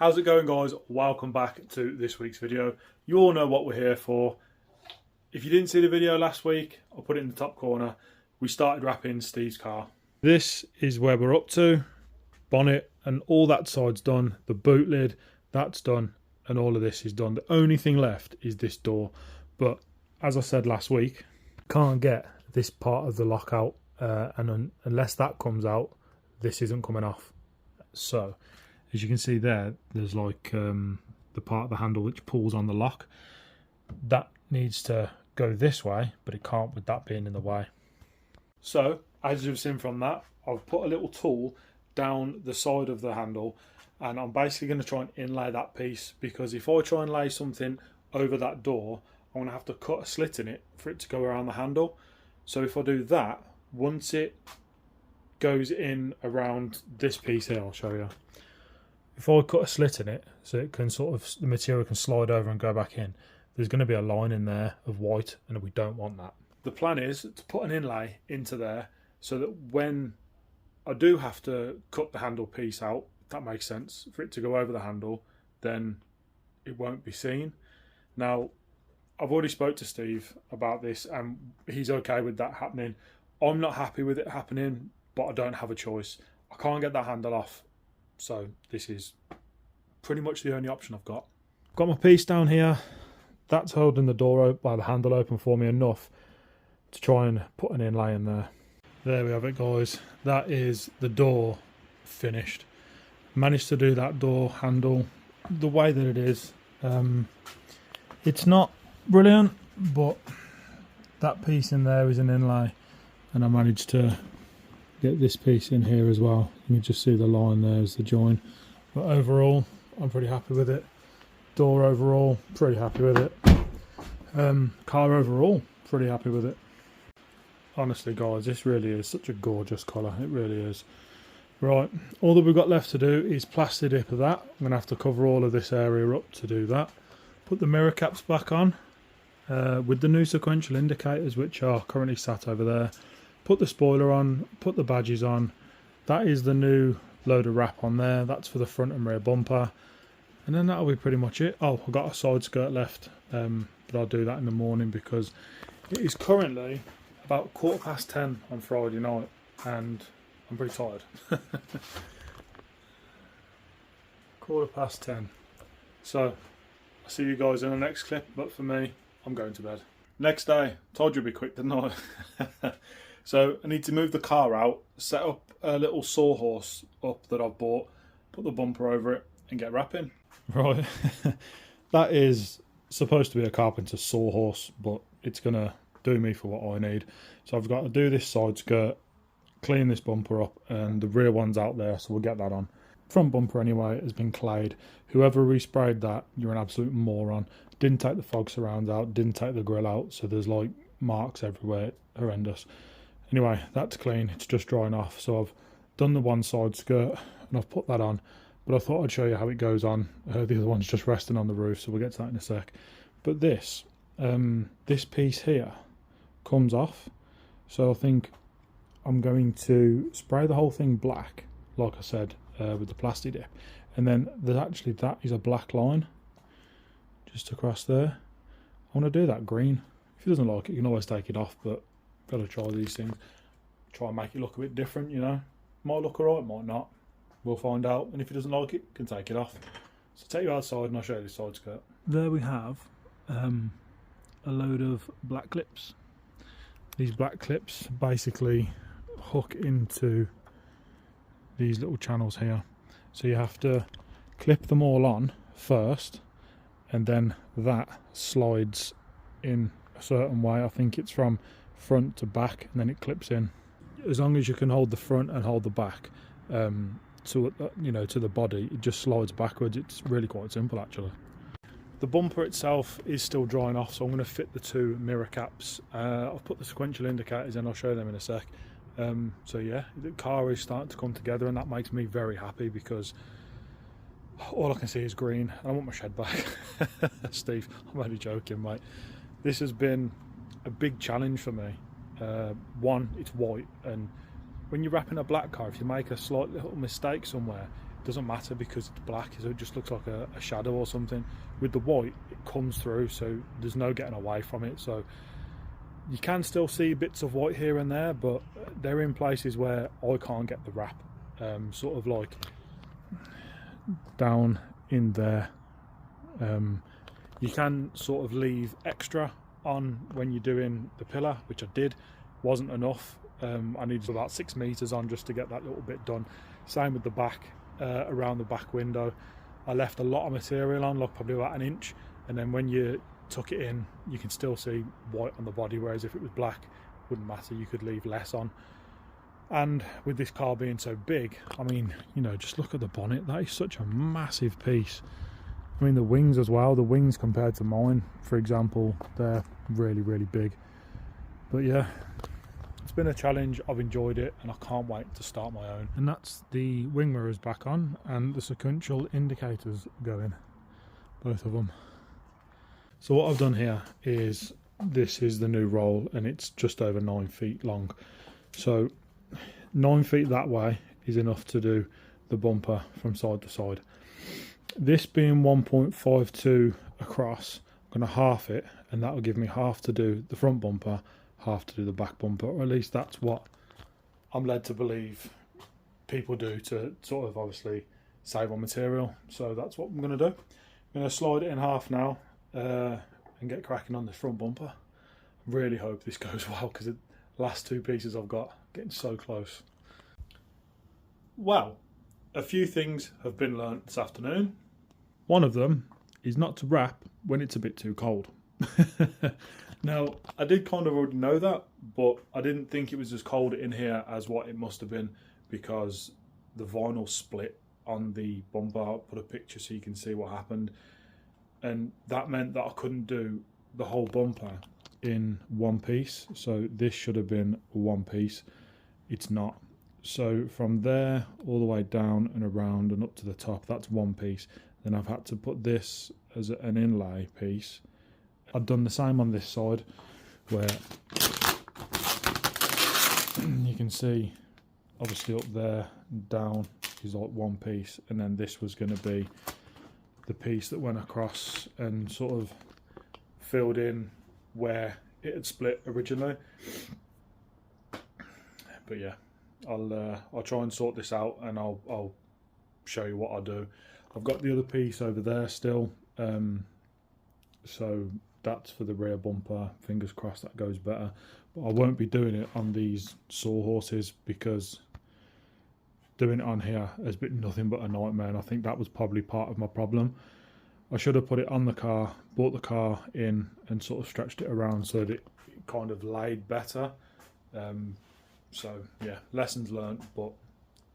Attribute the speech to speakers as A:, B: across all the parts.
A: How's it going, guys? Welcome back to this week's video. You all know what we're here for. If you didn't see the video last week, I'll put it in the top corner. We started wrapping Steve's car. This is where we're up to. Bonnet and all that side's done. The boot lid, that's done. And all of this is done. The only thing left is this door. But as I said last week, can't get this part of the lock out. And unless that comes out, this isn't coming off. So, as you can see there, there's like the part of the handle which pulls on the lock. That needs to go this way, but it can't with that being in the way. So, as you've seen from that, I've put a little tool down the side of the handle, and I'm basically going to try and inlay that piece, because if I try and lay something over that door, I'm going to have to cut a slit in it for it to go around the handle. So if I do that, once it goes in around this piece here, I'll show you. If I cut a slit in it, so it can sort of, the material can slide over and go back in, there's going to be a line in there of white, and we don't want that. The plan is to put an inlay into there so that when I do have to cut the handle piece out, if that makes sense, for it to go over the handle, then it won't be seen. Now, I've already spoke to Steve about this and he's okay with that happening. I'm not happy with it happening, but I don't have a choice. I can't get that handle off, so this is pretty much the only option I've got. Got my piece down here. That's holding the door open, by the handle open for me enough to try and put an inlay in there. There we have it, guys. That is the door finished. Managed to do that door handle the way that it is. It's not brilliant, but that piece in there is an inlay, and I managed to get this piece in here as well. You can just see the line there as the join. But overall, I'm pretty happy with it. Door overall, pretty happy with it. Car overall, pretty happy with it. Honestly, guys, this really is such a gorgeous colour. It really is. Right, all that we've got left to do is plaster dip of that. I'm going to have to cover all of this area up to do that. Put the mirror caps back on with the new sequential indicators, which are currently sat over there. Put the spoiler on, put the badges on. That is the new load of wrap on there. That's for the front and rear bumper. And then that'll be pretty much it. Oh, I've got a side skirt left, but I'll do that in the morning because it is currently about 10:15 on Friday night and I'm pretty tired. 10:15. So, I'll see you guys in the next clip, but for me, I'm going to bed. Next day, told you it'd be quick, didn't I? So, I need to move the car out, set up a little sawhorse up that I've bought, put the bumper over it, and get wrapping. Right, that is supposed to be a carpenter's sawhorse, but it's going to do me for what I need. So I've got to do this side skirt, clean this bumper up, and the rear one's out there, so we'll get that on. Front bumper anyway has been clayed. Whoever resprayed that, you're an absolute moron. Didn't take the fog surrounds out, didn't take the grill out, so there's like marks everywhere, horrendous. Anyway, that's clean, it's just drying off. So I've done the one side skirt and I've put that on, but I thought I'd show you how it goes on. The other one's just resting on the roof, so we'll get to that in a sec. But this piece here comes off, so I think I'm going to spray the whole thing black, like I said, with the plastic dip, and then there's actually, that is a black line just across there. I want to do that green. If he doesn't like it, you can always take it off, but gotta try these things, try and make it look a bit different, you know. Might look alright, might not, we'll find out. And if he doesn't like it, you can take it off. So take you outside and I'll show you the side skirt. There we have a load of black clips. These black clips basically hook into these little channels here, so you have to clip them all on first, and then that slides in a certain way. I think it's from front to back, and then it clips in. As long as you can hold the front and hold the back to the body, it just slides backwards. It's really quite simple, actually. The bumper itself is still drying off, so I'm going to fit the two mirror caps. I've put the sequential indicators in, I'll show them in a sec. So yeah, the car is starting to come together, and that makes me very happy because all I can see is green. I want my shed back. Steve, I'm only joking, mate. This has been a big challenge for me. One, it's white, and when you're wrapping a black car, if you make a slight little mistake somewhere, doesn't matter because it's black, so it just looks like a shadow or something. With the white, it comes through, so there's no getting away from it. So you can still see bits of white here and there, but they're in places where I can't get the wrap, sort of like down in there. You can sort of leave extra on when you're doing the pillar, which I did. Wasn't enough. I needed about 6 meters on just to get that little bit done. Same with the back, around the back window. I left a lot of material on, like probably about 1 inch, and then when you tuck it in, you can still see white on the body, whereas if it was black, wouldn't matter, you could leave less on. And with this car being so big, I mean, you know, just look at the bonnet. That is such a massive piece. I mean, the wings as well, the wings compared to mine, for example, they're really, really big. But yeah, it's been a challenge. I've enjoyed it, and I can't wait to start my own. And that's the wing mirrors back on, and the sequential indicators going, both of them. So what I've done here is, this is the new roll, and it's just over 9 feet long. So 9 feet that way is enough to do the bumper from side to side. This being 1.52 across, I'm going to half it, and that will give me half to do the front bumper, half to do the back bumper, or at least that's what I'm led to believe people do to sort of obviously save on material. So that's what I'm going to do. I'm going to slide it in half now and get cracking on the front bumper. Really hope this goes well, because the last 2 pieces I've got getting so close. Well, a few things have been learnt this afternoon. One of them is not to wrap when it's a bit too cold. Now, I did kind of already know that, but I didn't think it was as cold in here as what it must have been, because the vinyl split on the bumper. I'll put a picture so you can see what happened. And that meant that I couldn't do the whole bumper in one piece. So this should have been one piece. It's not. So from there all the way down and around and up to the top, that's one piece. Then I've had to put this as an inlay piece. I've done the same on this side, where you can see obviously up there down is like one piece, and then this was going to be the piece that went across and sort of filled in where it had split originally. But yeah, I'll try and sort this out, and I'll show you what I do. I've got the other piece over there still, so that's for the rear bumper. Fingers crossed that goes better, but I won't be doing it on these sawhorses, because doing it on here has been nothing but a nightmare, and I think that was probably part of my problem. I should have put it on the car, brought the car in and sort of stretched it around so that it kind of laid better. So yeah, lessons learned, but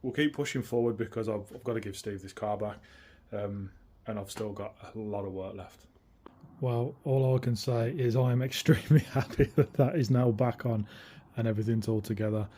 A: we'll keep pushing forward, because I've got to give Steve this car back, and I've still got a lot of work left. Well, all I can say is I am extremely happy that that is now back on and everything's all together.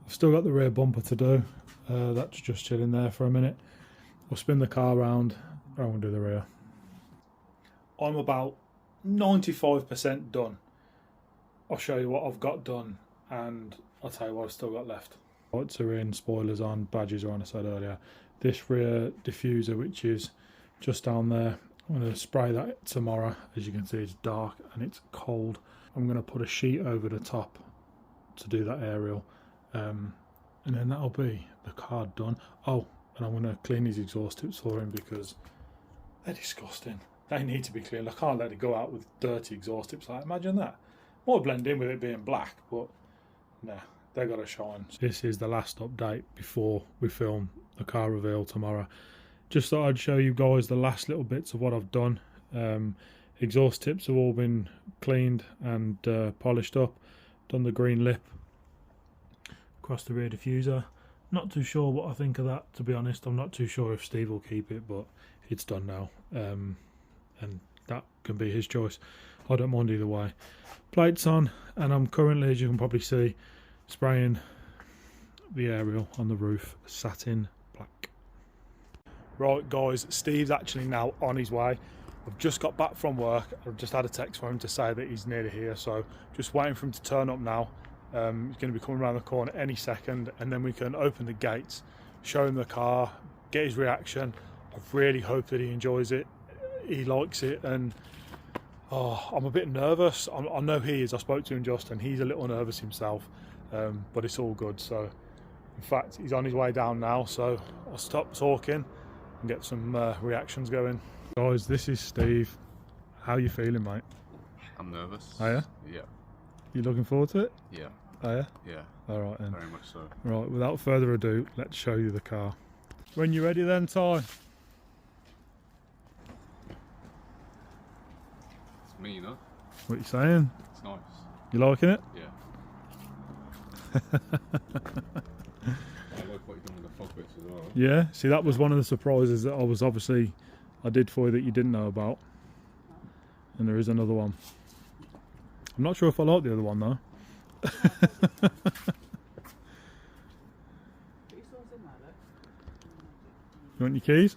A: I've still got the rear bumper to do. That's just chilling there for a minute. I'll spin the car around and I'll do the rear. I'm about 95% done. I'll show you what I've got done, and I'll tell you what I've still got left. Lights are in, spoilers on, badges are on, I said earlier. This rear diffuser, which is just down there, I'm going to spray that tomorrow. As you can see, it's dark and it's cold. I'm going to put a sheet over the top to do that aerial, and then that'll be the car done. Oh, and I'm going to clean these exhaust tips for him, because they're disgusting. They need to be cleaned. I can't let it go out with dirty exhaust tips. Like, imagine that. Might blend in with it being black, but nah, they got to shine. This is the last update before we film the car reveal tomorrow. Just thought I'd show you guys the last little bits of what I've done. Exhaust tips have all been cleaned and polished up. Done the green lip across the rear diffuser. Not too sure what I think of that, to be honest. I'm not too sure if Steve will keep it, but it's done now, and that can be his choice. I don't mind either way. Plates on, and I'm currently, as you can probably see, spraying the aerial on the roof satin black. Right guys, Steve's actually now on his way. I've just got back from work. I've just had a text from him to say that he's nearly here, so just waiting for him to turn up now. He's going to be coming around the corner any second, and then we can open the gates, show him the car, get his reaction. I really hope that he enjoys it, he likes it, and I'm a bit nervous. I know he is. I spoke to him just, and he's a little nervous himself, but it's all good. So in fact, he's on his way down now, so I'll stop talking and get some reactions going. Guys, this is Steve. How you feeling, mate?
B: I'm nervous.
A: Are you?
B: Yeah.
A: You looking forward to it?
B: Yeah.
A: Are you?
B: Yeah.
A: All right then.
B: Very much so.
A: Right, without further ado, let's show you the car. When you're ready then, Ty.
B: It's me, you know?
A: What you saying?
B: It's nice.
A: You liking it?
B: Yeah. I like what you've done with the fog bits as well.
A: Yeah, see, that was one of the surprises that I did for you that you didn't know about. And there is another one. I'm not sure if I like the other one though. You want your keys?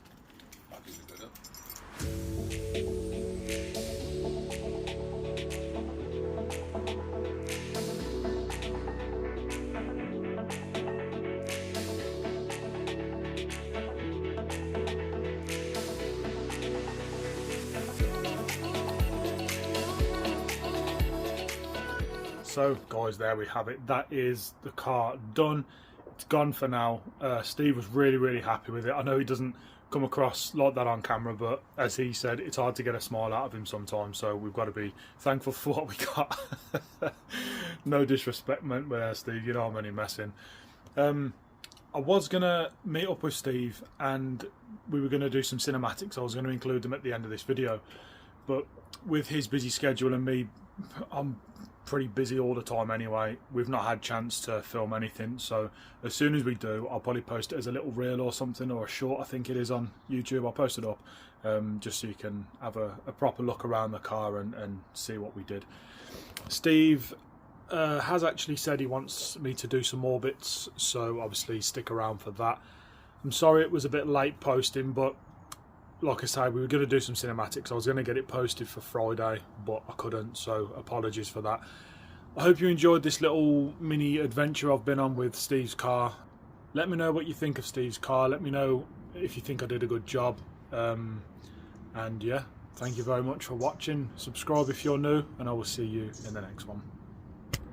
A: So guys, there we have it. That is the car done. It's gone for now. Steve was really happy with it. I know he doesn't come across like that on camera, but as he said, it's hard to get a smile out of him sometimes, so we've got to be thankful for what we got. No disrespect meant by there, Steve, you know I'm only messing. I was gonna meet up with Steve and we were gonna do some cinematics. I was gonna include them at the end of this video, but with his busy schedule and me, I'm pretty busy all the time anyway. We've not had chance to film anything, so as soon as we do, I'll probably post it as a little reel or something, or a short, I think it is, on YouTube. I'll post it up just so you can have a proper look around the car and see what we did. Steve has actually said he wants me to do some more bits, so obviously stick around for that. I'm sorry it was a bit late posting, but like I say, we were going to do some cinematics. I was going to get it posted for Friday, but I couldn't, so apologies for that. I hope you enjoyed this little mini adventure I've been on with Steve's car. Let me know what you think of Steve's car. Let me know if you think I did a good job. And yeah, thank you very much for watching. Subscribe if you're new, and I will see you in the next one.